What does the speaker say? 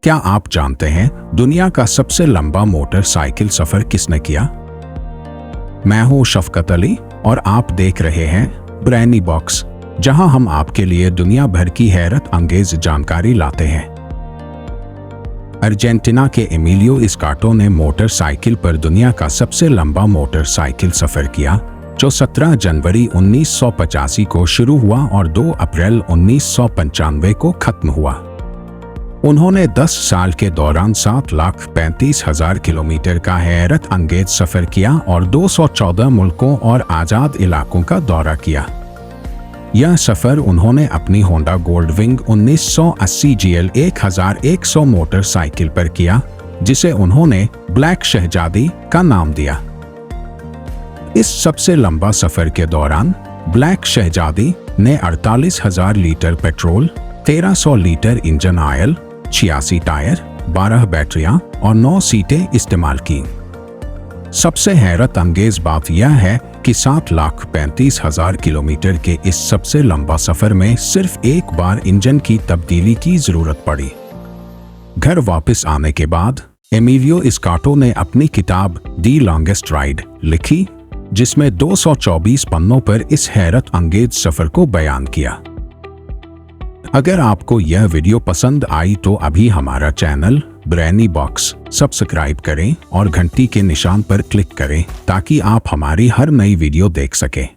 क्या आप जानते हैं दुनिया का सबसे लंबा मोटरसाइकिल सफर किसने किया? मैं हूं शफकत अली और आप देख रहे हैं ब्रेनी बॉक्स, जहां हम आपके लिए दुनिया भर की हैरत अंगेज जानकारी लाते हैं। अर्जेंटीना के एमिलियो एस्कार्टो ने मोटरसाइकिल पर दुनिया का सबसे लंबा मोटरसाइकिल सफर किया, जो 17 जनवरी 1985 को शुरू हुआ और 2 अप्रैल 1995 को खत्म हुआ। उन्होंने 10 साल के दौरान 7,35,000 किलोमीटर का हैरत अंगेज सफर किया और 214 मुल्कों और आज़ाद इलाकों का दौरा किया। यह सफर उन्होंने अपनी होंडा गोल्डविंग 1980 GL 1100 मोटरसाइकिल पर किया, जिसे उन्होंने ब्लैक शहजादी का नाम दिया। इस सबसे लंबा सफर के दौरान ब्लैक शहजादी ने 48,000 litre petrol, 1300 litre engine oil, 86 tyre, 12 बैटरियां और 9 सीटें इस्तेमाल की। सबसे हैरत अंगेज बात यह है कि 7,35,000 किलोमीटर के इस सबसे लंबा सफर में सिर्फ एक बार इंजन की तब्दीली की जरूरत पड़ी। घर वापस आने के बाद एमिलियो एस्कार्टो ने अपनी किताब दी लॉन्गेस्ट राइड लिखी, जिसमें 224 पन्नों पर इस हैरत अंगेज सफर को बयान किया। अगर आपको यह वीडियो पसंद आई तो अभी हमारा चैनल ब्रेनी बॉक्स सब्सक्राइब करें और घंटी के निशान पर क्लिक करें ताकि आप हमारी हर नई वीडियो देख सकें।